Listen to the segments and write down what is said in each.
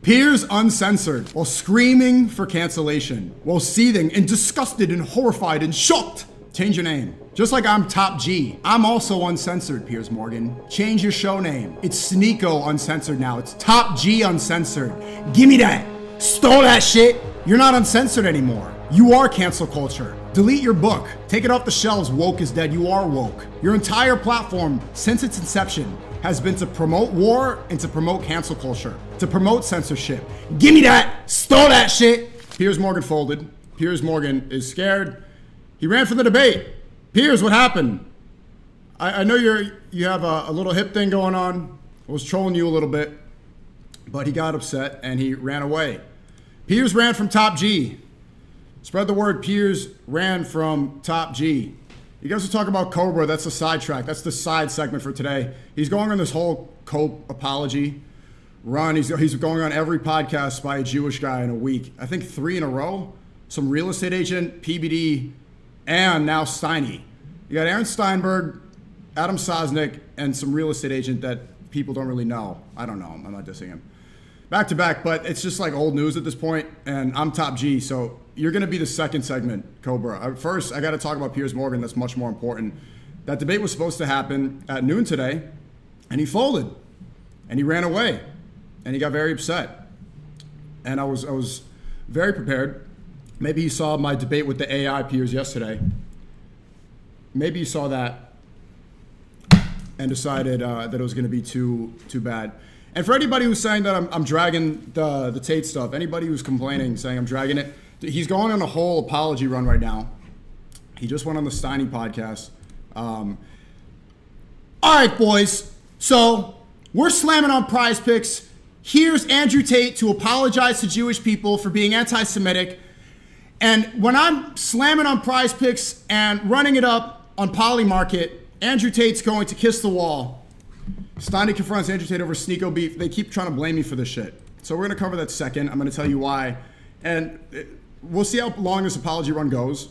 Piers uncensored while screaming for cancellation, while seething and disgusted and horrified and shocked. Change your name. Just like I'm Top G, I'm also uncensored, Piers Morgan. Change your show name. It's Sneako uncensored now. It's Top G uncensored. Give me that. Stole that shit. You're not uncensored anymore. You are cancel culture. Delete your book. Take it off the shelves. Woke is dead. You are woke. Your entire platform since its inception has been to promote war and to promote cancel culture, to promote censorship. Give me that. Stole that shit. Piers Morgan folded. Piers Morgan is scared. He ran for the debate. Piers, what happened? I know you have a little hip thing going on. I was trolling you a little bit, but he got upset and he ran away. Piers ran from Top G. Spread the word. Piers ran from Top G. You guys will talk about Cobra. That's the sidetrack. That's the side segment for today. He's going on this whole Cope apology run. He's going on every podcast by a Jewish guy in a week. I think 3 in a row. Some real estate agent, PBD, and now Steiny. You got Aaron Steinberg, Adam Sosnick, and some real estate agent that people don't really know. I don't know him. I'm not dissing him. Back to back, but it's just like old news at this point, and I'm Top G, so you're going to be the second segment, Cobra. First, I got to talk about Piers Morgan. That's much more important. That debate was supposed to happen at noon today, and he folded, and he ran away, and he got very upset. And I was very prepared. Maybe you saw my debate with the AI Piers yesterday. Maybe you saw that and decided that it was going to be too bad. And for anybody who's saying that I'm dragging the Tate stuff, anybody who's complaining, saying I'm dragging it, he's going on a whole apology run right now. He just went on the Steiny podcast. All right, boys. So we're slamming on Prize Picks. Here's Andrew Tate to apologize to Jewish people for being anti-Semitic. And when I'm slamming on Prize Picks and running it up on Polymarket, Andrew Tate's going to kiss the wall. Steiny confronts Andrew Tate over Sneako beef. They keep trying to blame me for this shit. So we're going to cover that second. I'm going to tell you why. And we'll see how long this apology run goes.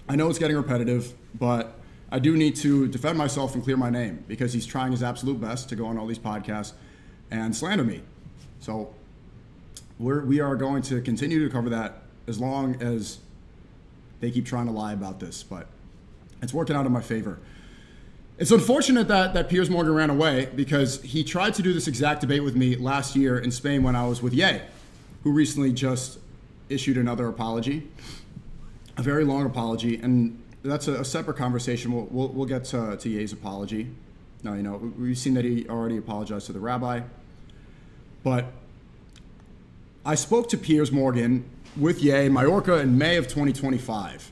I know it's getting repetitive, but I do need to defend myself and clear my name because he's trying his absolute best to go on all these podcasts and slander me. So we are going to continue to cover that as long as they keep trying to lie about this, but it's working out in my favor. It's unfortunate that Piers Morgan ran away because he tried to do this exact debate with me last year in Spain when I was with Ye, who recently just issued another apology, a very long apology, and that's a separate conversation. We'll get to Ye's apology. Now, you know, we've seen that he already apologized to the rabbi, but I spoke to Piers Morgan with Ye in Mallorca in May of 2025.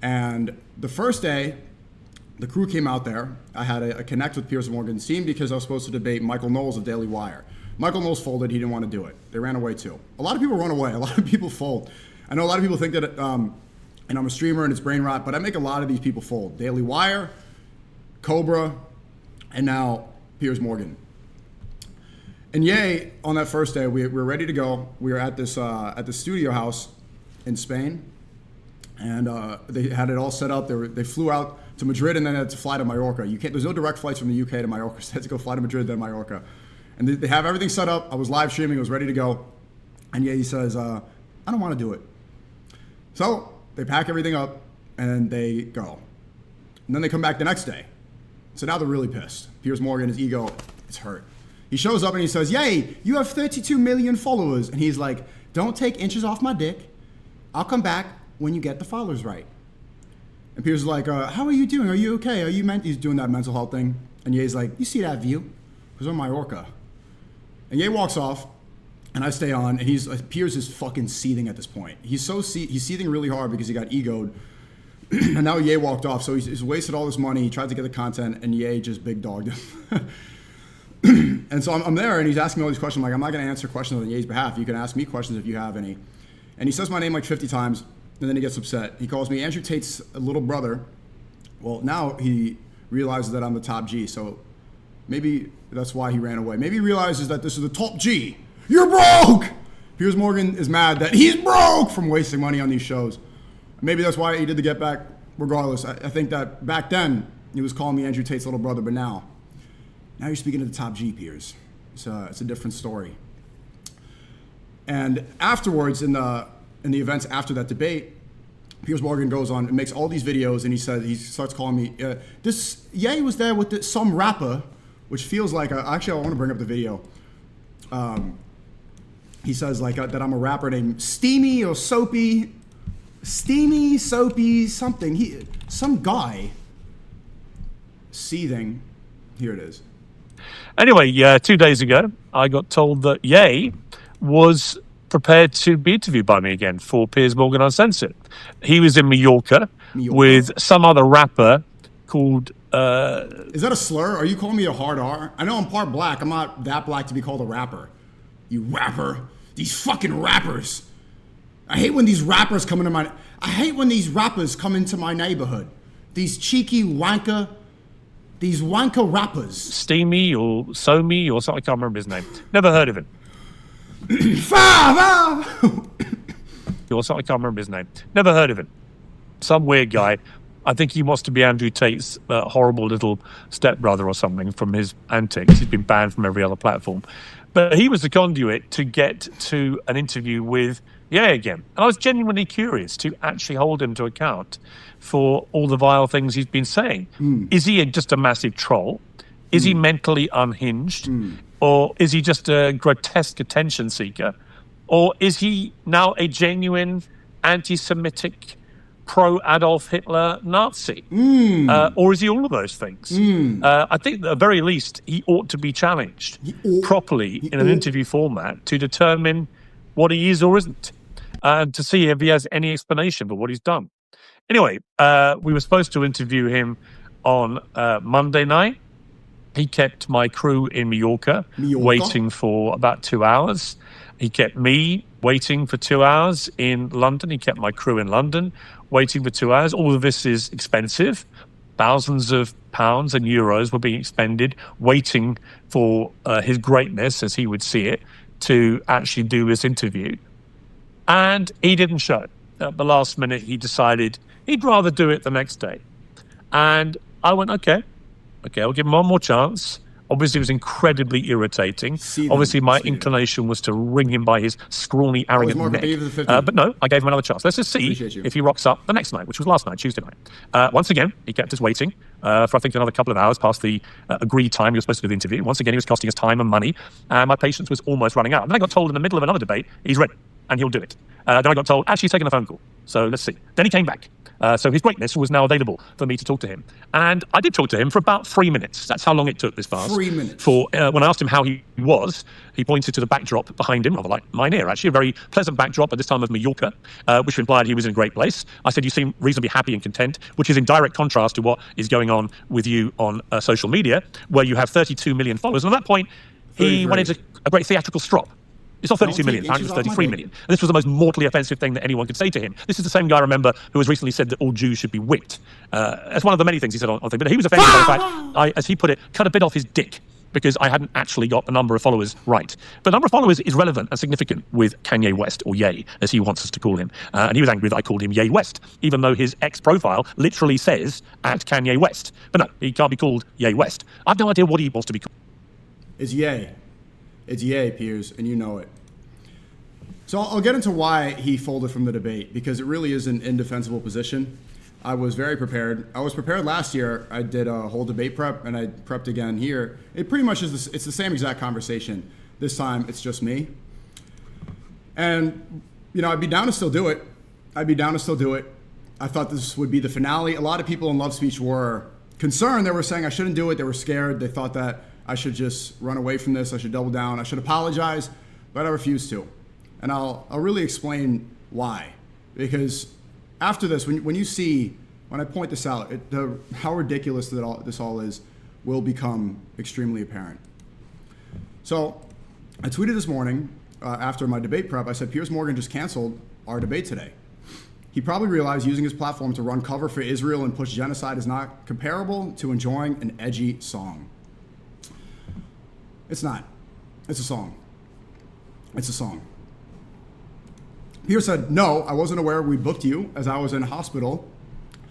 And the first day, the crew came out there. I had a connect with Piers Morgan's team because I was supposed to debate Michael Knowles of Daily Wire. Michael Knowles folded. He didn't want to do it. They ran away too. A lot of people run away. A lot of people fold. I know a lot of people think that and I'm a streamer and it's brain rot, but I make a lot of these people fold. Daily Wire, Cobra, and now Piers Morgan. And Ye, on that first day, we were ready to go. We were at the studio house in Spain, and they had it all set up. They flew out to Madrid and then had to fly to Mallorca. There's no direct flights from the UK to Mallorca, so they had to go fly to Madrid, then Mallorca. And they have everything set up. I was live streaming. I was ready to go. And Ye says, I don't want to do it. So they pack everything up, and they go. And then they come back the next day. So now they're really pissed. Piers Morgan, his ego, it's hurt. He shows up and he says, "Yay, you have 32 million followers." And he's like, "Don't take inches off my dick. I'll come back when you get the followers right." And Piers is like, "How are you doing? Are you okay? He's doing that mental health thing. And Ye's like, "You see that view? Because I'm Mallorca." And Ye walks off, and I stay on, and Piers is fucking seething at this point. He's seething really hard because he got egoed. And now Ye walked off, so he's wasted all this money. He tried to get the content, and Ye just big dogged him. And so I'm there, and he's asking me all these questions. I'm like, I'm not going to answer questions on Ye's behalf. You can ask me questions if you have any. And he says my name like 50 times, and then he gets upset. He calls me Andrew Tate's little brother. Well, now he realizes that I'm the top G, so maybe that's why he ran away. Maybe he realizes that this is the top G. You're broke! Piers Morgan is mad that he's broke from wasting money on these shows. Maybe that's why he did the Get Back. Regardless, I think that back then he was calling me Andrew Tate's little brother, but now you're speaking to the top G, Piers. It's a different story. And afterwards, in the events after that debate, Piers Morgan goes on and makes all these videos, and he starts calling me, this Ye was there with some rapper, which feels like, actually I want to bring up the video. He says like that I'm a rapper named Steamy or Soapy, something. Some guy seething. Here it is. Anyway, 2 days ago, I got told that Ye was prepared to be interviewed by me again for Piers Morgan Uncensored. He was in Mallorca with some other rapper called... Is that a slur? Are you calling me a hard R? I know I'm part black. I'm not that black to be called a rapper. You rapper. These fucking rappers. I hate when these rappers come into my... I hate when these rappers come into my neighborhood. These cheeky wanker... These wanker rappers. Steamy or Somi or something. I can't remember his name. Never heard of him. Or something. I can't remember his name. Never heard of him. Some weird guy. I think he wants to be Andrew Tate's horrible little stepbrother or something from his antics. He's been banned from every other platform. But he was the conduit to get to an interview with Ye again. And I was genuinely curious to actually hold him to account for all the vile things he's been saying. Is he just a massive troll? Is he mentally unhinged? Or is he just a grotesque attention seeker? Or is he now a genuine anti-Semitic, pro-Adolf Hitler Nazi? Or is he all of those things? I think at the very least, he ought to be challenged properly in an interview format to determine what he is or isn't, and to see if he has any explanation for what he's done. Anyway, we were supposed to interview him on Monday night. He kept my crew in Mallorca waiting for about 2 hours. He kept me waiting for 2 hours in London. He kept my crew in London waiting for 2 hours. All of this is expensive. Thousands of pounds and euros were being expended waiting for his greatness, as he would see it, to actually do this interview. And he didn't show. At the last minute, he decided he'd rather do it the next day. And I went, okay, I'll give him one more chance. Obviously, it was incredibly irritating. Obviously, my inclination was to wring him by his scrawny, arrogant neck. But no, I gave him another chance. Let's just see if he rocks up the next night, which was last night, Tuesday night. Once again, he kept us waiting for, I think, another couple of hours past the agreed time he was supposed to do the interview. Once again, he was costing us time and money, and my patience was almost running out. And then I got told in the middle of another debate, he's ready, and he'll do it. Then I got told, actually, he's taking a phone call. So let's see. Then he came back. So his greatness was now available for me to talk to him. And I did talk to him for about 3 minutes. That's how long it took this fast. 3 minutes. For when I asked him how he was, he pointed to the backdrop behind him, rather like mine here, actually, a very pleasant backdrop at this time of Mallorca, which implied he was in a great place. I said, you seem reasonably happy and content, which is in direct contrast to what is going on with you on social media, where you have 32 million followers. And at that point, he went into a great theatrical strop. It's not 32 million, apparently it was 33 million. And this was the most mortally offensive thing that anyone could say to him. This is the same guy, I remember, who has recently said that all Jews should be whipped. That's one of the many things he said on thing. But he was offended by the fact I, as he put it, cut a bit off his dick because I hadn't actually got the number of followers right. But the number of followers is relevant and significant with Kanye West, or Ye, as he wants us to call him. And he was angry that I called him Ye West, even though his ex-profile literally says at Kanye West. But no, he can't be called Ye West. I have no idea what he wants to be called. It's Ye. It's Ye, Piers, and you know it. So I'll get into why he folded from the debate, because it really is an indefensible position. I was very prepared. I was prepared last year. I did a whole debate prep, and I prepped again here. It pretty much is it's the same exact conversation. This time, it's just me. And, you know, I'd be down to still do it. I thought this would be the finale. A lot of people in Love Speech were concerned. They were saying I shouldn't do it. They were scared. They thought that I should just run away from this. I should double down. I should apologize. But I refused to. And I'll really explain why. Because after this, when you see, when I point this out, how ridiculous this all is will become extremely apparent. So I tweeted this morning after my debate prep. I said, Piers Morgan just canceled our debate today. He probably realized using his platform to run cover for Israel and push genocide is not comparable to enjoying an edgy song. It's not. It's a song. It's a song. Piers said, no, I wasn't aware we booked you as I was in hospital.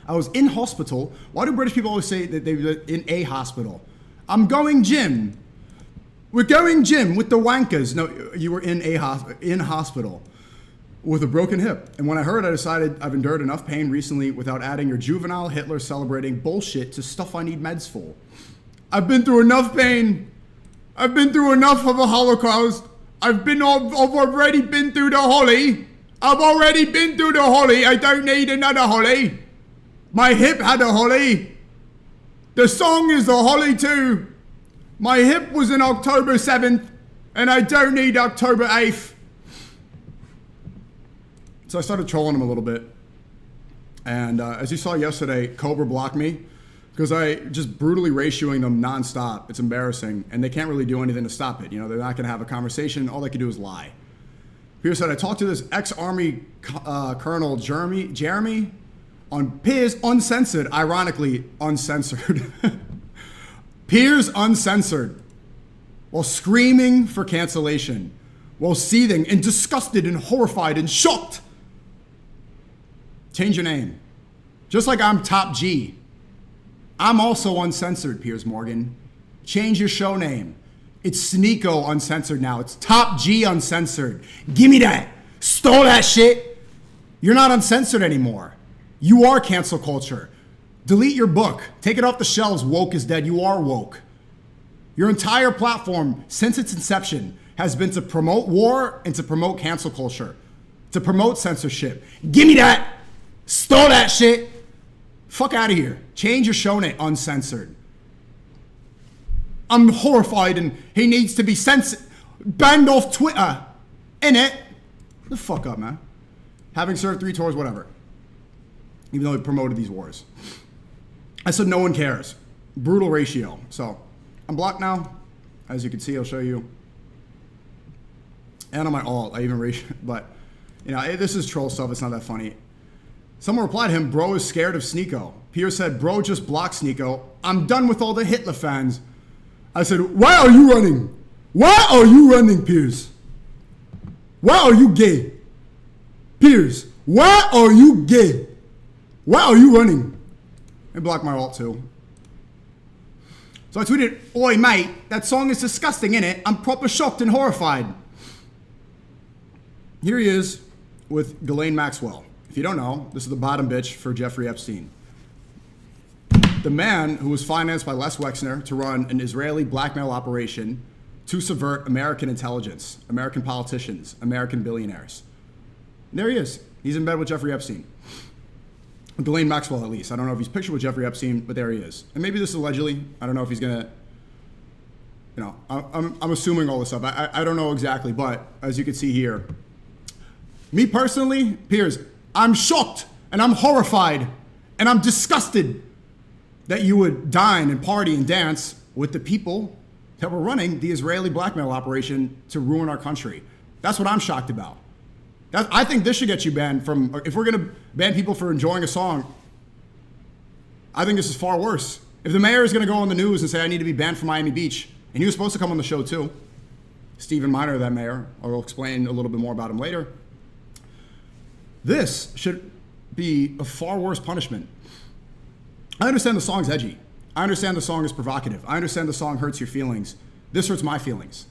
I was in hospital. Why do British people always say that they were in a hospital? I'm going gym. We're going gym with the wankers. No, you were in hospital with a broken hip. And when I heard, I decided I've endured enough pain recently without adding your juvenile Hitler celebrating bullshit to stuff I need meds for. I've been through enough pain. I've been through enough of a Holocaust. I've already been through the holly. I've already been through the holly. I don't need another holly. My hip had a holly. The song is a holly too. My hip was in October 7th, and I don't need October 8th. So I started trolling him a little bit. And as you saw yesterday, Cobra blocked me because I just brutally ratioing them nonstop. It's embarrassing, and they can't really do anything to stop it. You know, they're not going to have a conversation. All they can do is lie. Piers said, I talked to this ex-Army Colonel Jeremy on Piers Uncensored, ironically uncensored. Piers Uncensored, while screaming for cancellation, while seething and disgusted and horrified and shocked. Change your name. Just like I'm Top G. I'm also uncensored, Piers Morgan. Change your show name. It's Sneako Uncensored now. It's Top G Uncensored. Give me that. Stole that shit. You're not uncensored anymore. You are cancel culture. Delete your book. Take it off the shelves. Woke is dead. You are woke. Your entire platform, since its inception, has been to promote war and to promote cancel culture, to promote censorship. Give me that. Stole that shit. Fuck out of here. Change your show name. Uncensored. I'm horrified and he needs to be banned off Twitter. Innit? The fuck up, man. Having served 3 tours, whatever. Even though he promoted these wars. I said no one cares. Brutal ratio. So I'm blocked now. As you can see, I'll show you. And on my alt, I even ratio, but you know, this is troll stuff. It's not that funny. Someone replied to him, bro is scared of Sneako. Piers said, bro just blocked Sneako. I'm done with all the Hitler fans. I said, why are you running? Why are you running, Piers? Why are you gay? Piers, why are you gay? Why are you running? And blocked my alt too. So I tweeted, oi mate, that song is disgusting, innit? I'm proper shocked and horrified. Here he is with Ghislaine Maxwell. If you don't know, this is the bottom bitch for Jeffrey Epstein. The man who was financed by Les Wexner to run an Israeli blackmail operation to subvert American intelligence, American politicians, American billionaires. And there he is. He's in bed with Jeffrey Epstein. Ghislaine Maxwell, at least. I don't know if he's pictured with Jeffrey Epstein, but there he is. And maybe this is allegedly. I don't know if he's going to, you know, I'm assuming all this stuff. I don't know exactly, but as you can see here, me personally, Piers, I'm shocked and I'm horrified and I'm disgusted that you would dine and party and dance with the people that were running the Israeli blackmail operation to ruin our country. That's what I'm shocked about. I think this should get you banned from, if we're going to ban people for enjoying a song, I think this is far worse. If the mayor is going to go on the news and say, I need to be banned from Miami Beach, and he was supposed to come on the show too, Stephen Miner, that mayor, I'll explain a little bit more about him later. This should be a far worse punishment. I understand the song's edgy. I understand the song is provocative. I understand the song hurts your feelings. This hurts my feelings.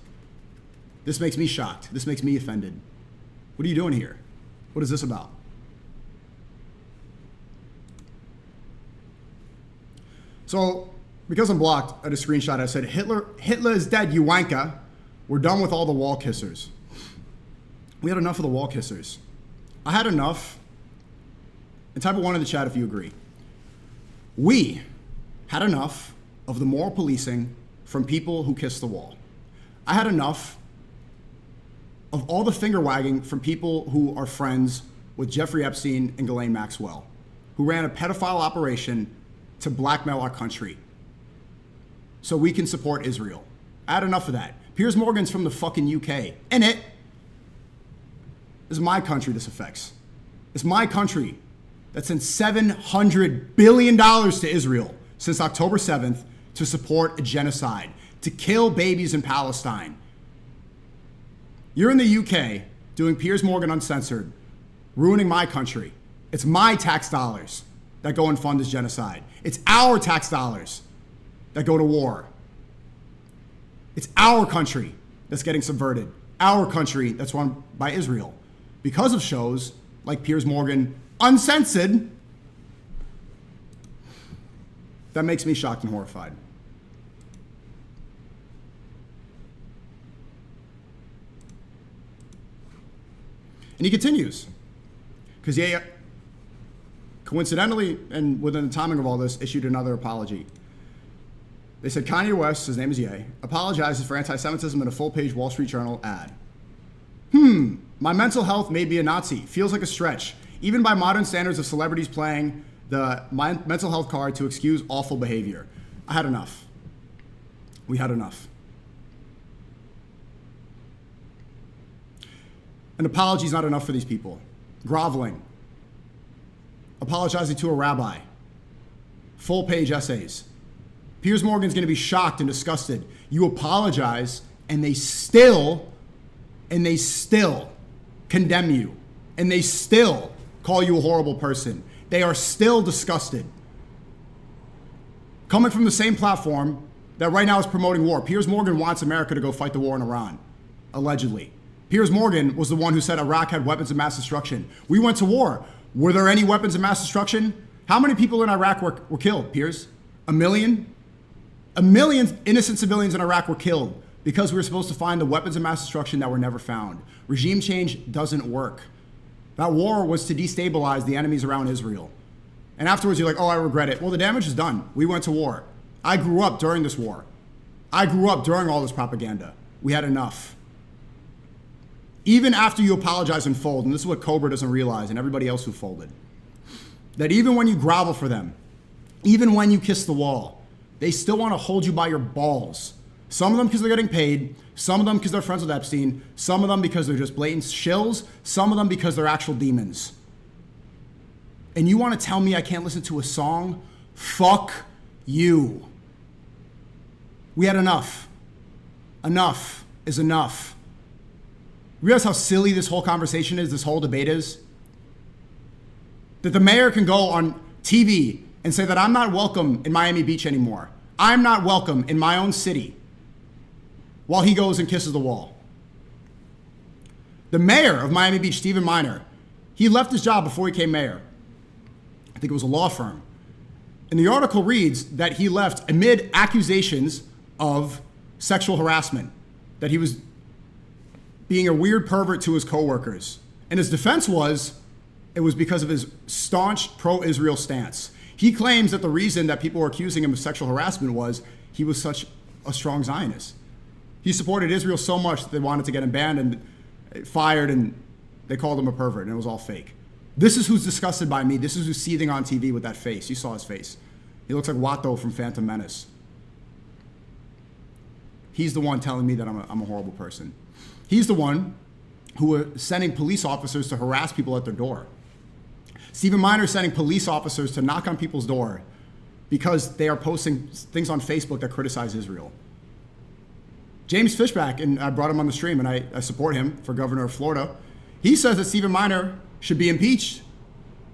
This makes me shocked. This makes me offended. What are you doing here? What is this about? So, because I'm blocked, I had a screenshot. I said, Hitler is dead, you wanker. We're done with all the wall kissers. We had enough of the wall kissers. I had enough. And type of 1 in the chat if you agree. We had enough of the moral policing from people who kiss the wall. I had enough of all the finger wagging from people who are friends with Jeffrey Epstein and Ghislaine Maxwell, who ran a pedophile operation to blackmail our country so we can support Israel. I had enough of that. Piers Morgan's from the fucking UK. In it, this is my country this affects. It's my country that sent $700 billion to Israel since October 7th to support a genocide, to kill babies in Palestine. You're in the UK doing Piers Morgan Uncensored, ruining my country. It's my tax dollars that go and fund this genocide. It's our tax dollars that go to war. It's our country that's getting subverted. Our country that's run by Israel. Because of shows like Piers Morgan, Uncensored, that makes me shocked and horrified. And he continues, because Ye, coincidentally, and within the timing of all this, issued another apology. They said Kanye West, his name is Ye, apologizes for anti-Semitism in a full-page Wall Street Journal ad. My mental health made me a Nazi. Feels like a stretch. Even by modern standards of celebrities playing the mental health card to excuse awful behavior. I had enough. We had enough. An apology is not enough for these people. Groveling. Apologizing to a rabbi. Full-page essays. Piers Morgan's going to be shocked and disgusted. You apologize, and they still condemn you. And they still call you a horrible person. They are still disgusted. Coming from the same platform that right now is promoting war. Piers Morgan wants America to go fight the war in Iran, allegedly. Piers Morgan was the one who said Iraq had weapons of mass destruction. We went to war. Were there any weapons of mass destruction? How many people in Iraq were killed, Piers? 1 million? 1 million innocent civilians in Iraq were killed because we were supposed to find the weapons of mass destruction that were never found. Regime change doesn't work. That war was to destabilize the enemies around Israel. And afterwards you're like, oh, I regret it. Well, the damage is done. We went to war. I grew up during this war. I grew up during all this propaganda. We had enough. Even after you apologize and fold, and this is what Cobra doesn't realize, and everybody else who folded, that even when you grovel for them, even when you kiss the wall, they still want to hold you by your balls. Some of them because they're getting paid, some of them because they're friends with Epstein, some of them because they're just blatant shills, some of them because they're actual demons. And you want to tell me I can't listen to a song? Fuck you. We had enough. Enough is enough. Realize how silly this whole conversation is, this whole debate is? That the mayor can go on TV and say that I'm not welcome in Miami Beach anymore. I'm not welcome in my own city while he goes and kisses the wall. The mayor of Miami Beach, Stephen Miner, he left his job before he became mayor. I think it was a law firm. And the article reads that he left amid accusations of sexual harassment, that he was being a weird pervert to his coworkers. And his defense was, it was because of his staunch pro-Israel stance. He claims that the reason that people were accusing him of sexual harassment was he was such a strong Zionist. He supported Israel so much that they wanted to get him banned and fired, and they called him a pervert, and it was all fake. This is who's disgusted by me. This is who's seething on TV with that face. You saw his face. He looks like Watto from Phantom Menace. He's the one telling me that I'm a horrible person. He's the one who was sending police officers to harass people at their door. Stephen Miner is sending police officers to knock on people's door because they are posting things on Facebook that criticize Israel. James Fishback, and I brought him on the stream, and I support him for governor of Florida. He says that Stephen Miner should be impeached.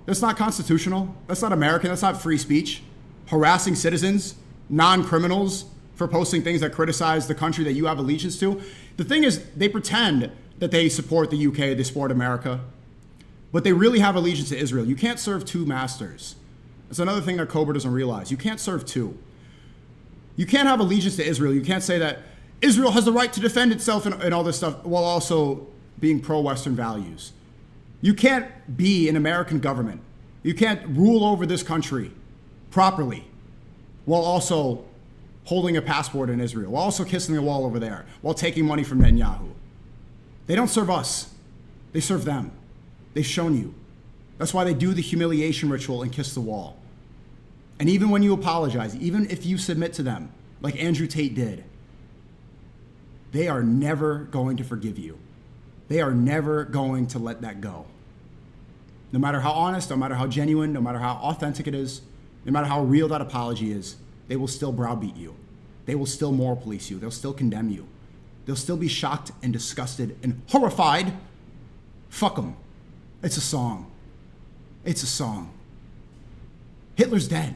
That's not constitutional. That's not American. That's not free speech. Harassing citizens, non-criminals, for posting things that criticize the country that you have allegiance to. The thing is, they pretend that they support the UK, they support America, but they really have allegiance to Israel. You can't serve two masters. That's another thing that Cobra doesn't realize. You can't serve two. You can't have allegiance to Israel. You can't say that Israel has the right to defend itself and all this stuff while also being pro-Western values. You can't be an American government. You can't rule over this country properly while also holding a passport in Israel, while also kissing the wall over there, while taking money from Netanyahu. They don't serve us. They serve them. They've shown you. That's why they do the humiliation ritual and kiss the wall. And even when you apologize, even if you submit to them, like Andrew Tate did, they are never going to forgive you. They are never going to let that go. No matter how honest, no matter how genuine, no matter how authentic it is, no matter how real that apology is, they will still browbeat you. They will still moral police you. They'll still condemn you. They'll still be shocked and disgusted and horrified. Fuck them. It's a song. It's a song. Hitler's dead.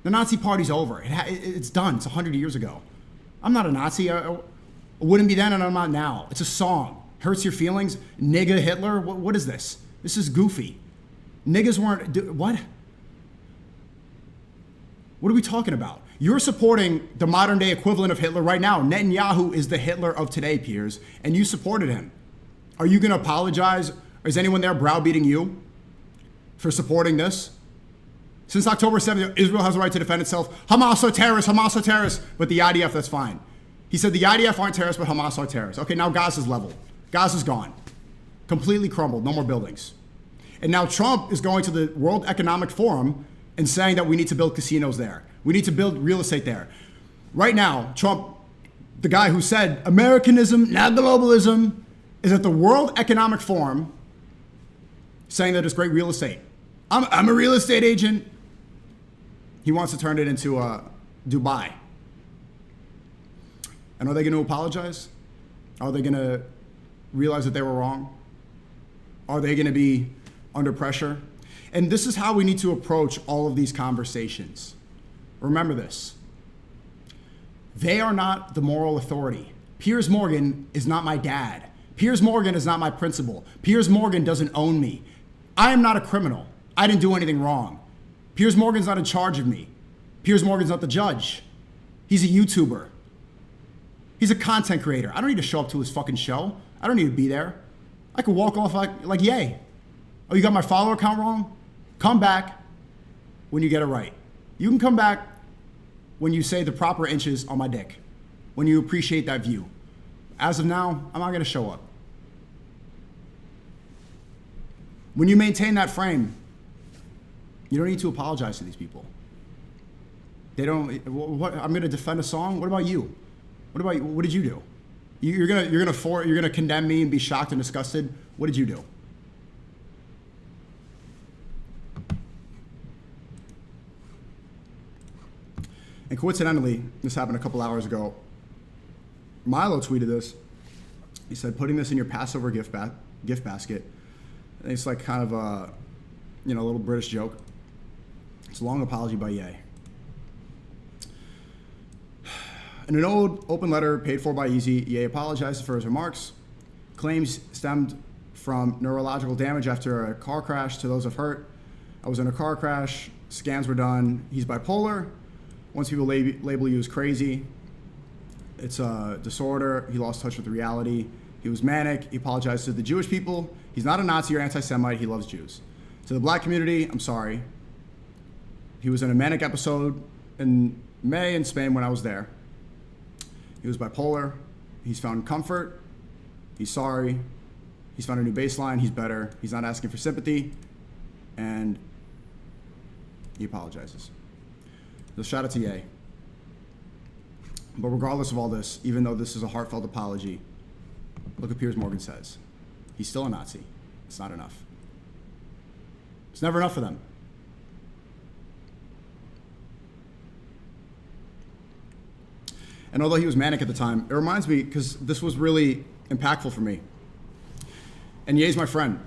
The Nazi party's over. It's done. It's 100 years ago. I'm not a Nazi. It wouldn't be then and I'm not now. It's a song. Hurts your feelings? Nigga Hitler? What is this? This is goofy. Niggas weren't, what? What are we talking about? You're supporting the modern day equivalent of Hitler right now. Netanyahu is the Hitler of today, Piers, and you supported him. Are you going to apologize? Is anyone there browbeating you for supporting this? Since October 7th, Israel has a right to defend itself. Hamas are terrorists, Hamas are terrorists. But the IDF, that's fine. He said the IDF aren't terrorists, but Hamas are terrorists. Okay, now Gaza's level. Gaza's gone. Completely crumbled, no more buildings. And now Trump is going to the World Economic Forum and saying that we need to build casinos there. We need to build real estate there. Right now, Trump, the guy who said Americanism, not globalism, is at the World Economic Forum saying that it's great real estate. I'm a real estate agent. He wants to turn it into Dubai. And are they going to apologize? Are they going to realize that they were wrong? Are they going to be under pressure? And this is how we need to approach all of these conversations. Remember this. They are not the moral authority. Piers Morgan is not my dad. Piers Morgan is not my principal. Piers Morgan doesn't own me. I am not a criminal. I didn't do anything wrong. Piers Morgan's not in charge of me. Piers Morgan's not the judge. He's a YouTuber. He's a content creator. I don't need to show up to his fucking show. I don't need to be there. I could walk off like yay. Oh, you got my follower count wrong? Come back when you get it right. You can come back when you say the proper inches on my dick, when you appreciate that view. As of now, I'm not going to show up. When you maintain that frame, you don't need to apologize to these people. They don't. What? I'm going to defend a song. What about you? What about you? What did you do? You're gonna condemn me and be shocked and disgusted. What did you do? And coincidentally, this happened a couple hours ago. Milo tweeted this. He said, "Putting this in your Passover gift basket." And it's like kind of a, a little British joke. It's a long apology by Ye. In an old open letter paid for by Easy, Ye apologized for his remarks. Claims stemmed from neurological damage after a car crash to those of hurt. I was in a car crash. Scans were done. He's bipolar. Once people label you as crazy, it's a disorder. He lost touch with reality. He was manic. He apologized to the Jewish people. He's not a Nazi or anti-Semite. He loves Jews. To the black community, I'm sorry. He was in a manic episode in May in Spain when I was there. He was bipolar. He's found comfort. He's sorry. He's found a new baseline. He's better. He's not asking for sympathy. And he apologizes. So shout out to Ye. But regardless of all this, even though this is a heartfelt apology, look what Piers Morgan says. He's still a Nazi. It's not enough. It's never enough for them. And although he was manic at the time, it reminds me, because this was really impactful for me. And Ye's my friend.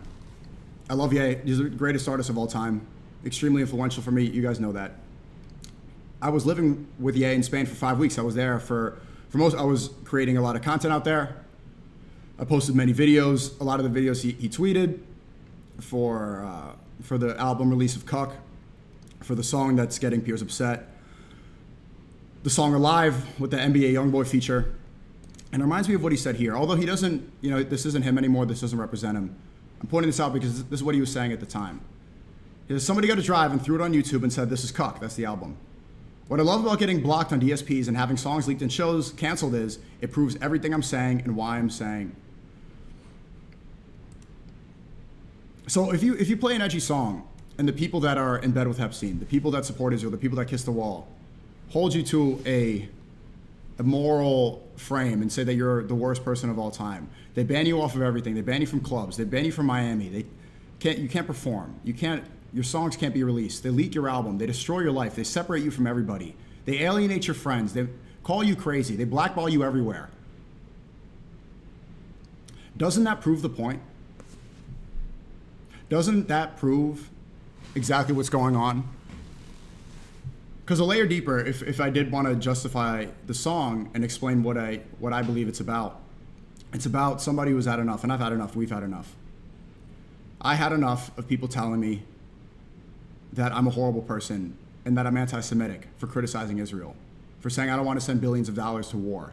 I love Ye. He's the greatest artist of all time. Extremely influential for me. You guys know that. I was living with Ye in Spain for 5 weeks. I was there for most. I was creating a lot of content out there. I posted many videos. A lot of the videos he tweeted for the album release of Cuck, for the song that's getting Piers upset. The song Alive with the NBA Youngboy feature. And it reminds me of what he said here. Although he doesn't, this isn't him anymore. This doesn't represent him. I'm pointing this out because this is what he was saying at the time. He says, somebody got a drive and threw it on YouTube and said, this is Cuck. That's the album. What I love about getting blocked on DSPs and having songs leaked in shows canceled is it proves everything I'm saying and why I'm saying. So if you play an edgy song and the people that are in bed with Epstein, the people that support Israel, the people that kiss the wall, hold you to a moral frame and say that you're the worst person of all time. They ban you off of everything. They ban you from clubs. They ban you from Miami. You can't perform. Your songs can't be released. They leak your album. They destroy your life. They separate you from everybody. They alienate your friends. They call you crazy. They blackball you everywhere. Doesn't that prove the point? Doesn't that prove exactly what's going on? Because a layer deeper, if I did want to justify the song and explain what I believe it's about somebody who's had enough, and I've had enough, we've had enough. I had enough of people telling me that I'm a horrible person and that I'm anti-Semitic for criticizing Israel, for saying I don't want to send billions of dollars to war.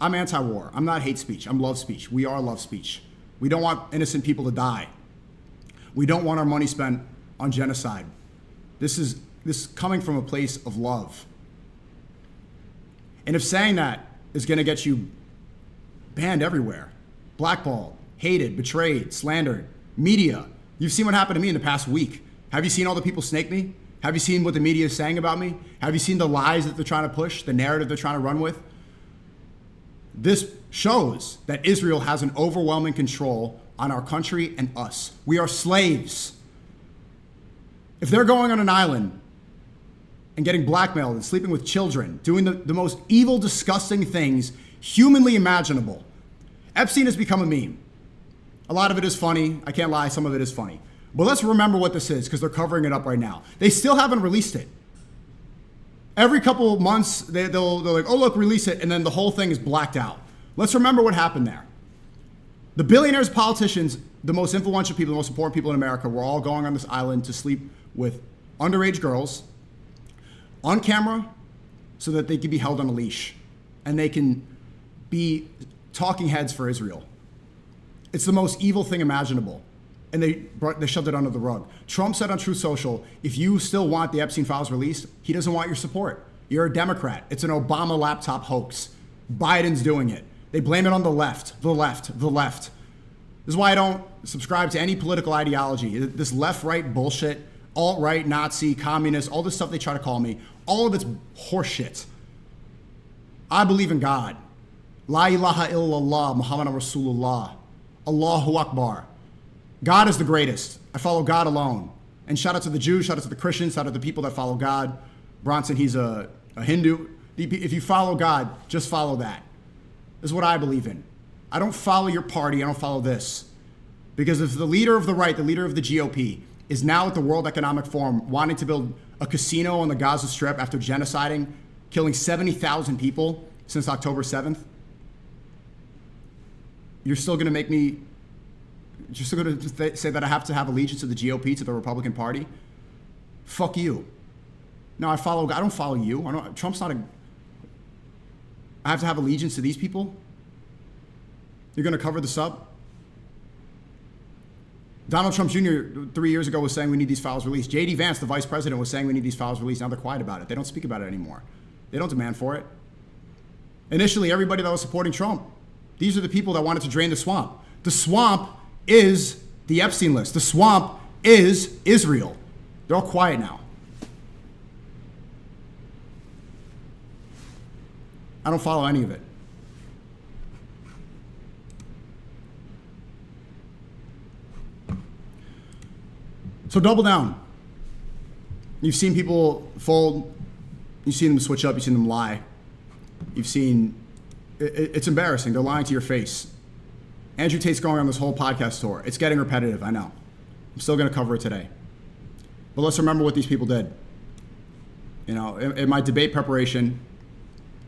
I'm anti-war. I'm not hate speech. I'm love speech. We are love speech. We don't want innocent people to die. We don't want our money spent on genocide. This is coming from a place of love. And if saying that is going to get you banned everywhere, blackballed, hated, betrayed, slandered, media, you've seen what happened to me in the past week. Have you seen all the people snake me? Have you seen what the media is saying about me? Have you seen the lies that they're trying to push, the narrative they're trying to run with? This shows that Israel has an overwhelming control on our country and us. We are slaves. If they're going on an island and getting blackmailed and sleeping with children, doing the most evil, disgusting things humanly imaginable, Epstein has become a meme. A lot of it is funny. I can't lie, some of it is funny. But let's remember what this is, because they're covering it up right now. They still haven't released it. Every couple of months, they're like, oh, look, release it, and then the whole thing is blacked out. Let's remember what happened there. The billionaires, politicians, the most influential people, the most important people in America were all going on this island to sleep with underage girls on camera so that they can be held on a leash and they can be talking heads for Israel. It's the most evil thing imaginable. And they shoved it under the rug. Trump said on Truth Social, if you still want the Epstein files released, he doesn't want your support. You're a Democrat. It's an Obama laptop hoax. Biden's doing it. They blame it on the left, the left, the left. This is why I don't subscribe to any political ideology. This left-right bullshit, alt-right, Nazi, communist, all this stuff they try to call me, all of it's horseshit. I believe in God. La ilaha illallah, Muhammad Rasulullah. Allahu Akbar. God is the greatest. I follow God alone. And shout out to the Jews, shout out to the Christians, shout out to the people that follow God. Bronson, he's a Hindu. If you follow God, just follow that. This is what I believe in. I don't follow your party, I don't follow this. Because if the leader of the right, the leader of the GOP, is now at the World Economic Forum wanting to build a casino on the Gaza Strip after genociding, killing 70,000 people since October 7th, you're still going to make me, you're still going to say that I have to have allegiance to the GOP, to the Republican Party? Fuck you. No, I don't follow you. Trump's not I have to have allegiance to these people? You're going to cover this up? Donald Trump Jr. 3 years ago was saying we need these files released. J.D. Vance, the vice president, was saying we need these files released. Now they're quiet about it. They don't speak about it anymore. They don't demand for it. Initially, everybody that was supporting Trump, these are the people that wanted to drain the swamp. The swamp is the Epstein list. The swamp is Israel. They're all quiet now. I don't follow any of it. So double down. You've seen people fold. You've seen them switch up. You've seen them lie. You've seen, it's embarrassing. They're lying to your face. Andrew Tate's going on this whole podcast tour. It's getting repetitive, I know. I'm still going to cover it today. But let's remember what these people did. You know, in my debate preparation,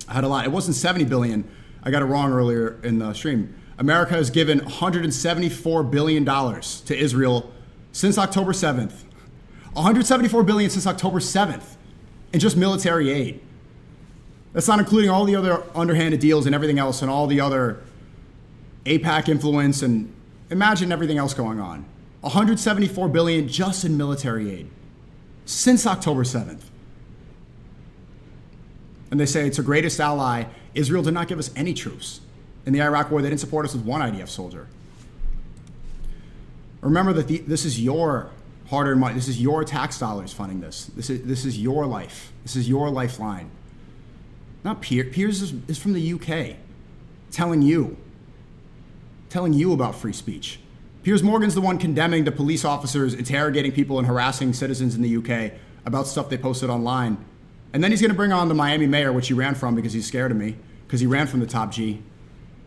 I had a lot. It wasn't 70 billion. I got it wrong earlier in the stream. America has given $174 billion to Israel since October 7th. $174 billion since October 7th in just military aid. That's not including all the other underhanded deals and everything else and all the other AIPAC influence, and imagine everything else going on. $174 billion just in military aid since October 7th. And they say it's our greatest ally. Israel did not give us any troops. In the Iraq war, they didn't support us with one IDF soldier. Remember that this is your hard-earned money. This is your tax dollars funding this. This is your life. This is your lifeline. Not Piers. Piers is from the UK, telling you about free speech. Piers Morgan's the one condemning the police officers interrogating people and harassing citizens in the UK about stuff they posted online. And then he's going to bring on the Miami mayor, which he ran from because he's scared of me, because he ran from the top G.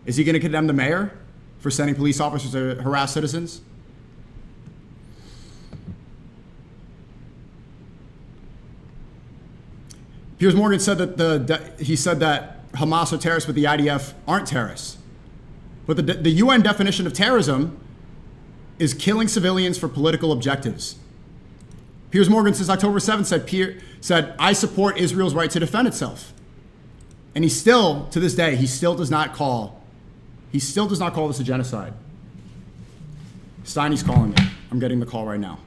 Is he going to condemn the mayor for sending police officers to harass citizens? Piers Morgan said that he said that Hamas are terrorists, but the IDF aren't terrorists. But the UN definition of terrorism is killing civilians for political objectives. Piers Morgan, since October 7th, said, I support Israel's right to defend itself. And he still, to this day, he still does not call this a genocide. Steiny's calling me. I'm getting the call right now.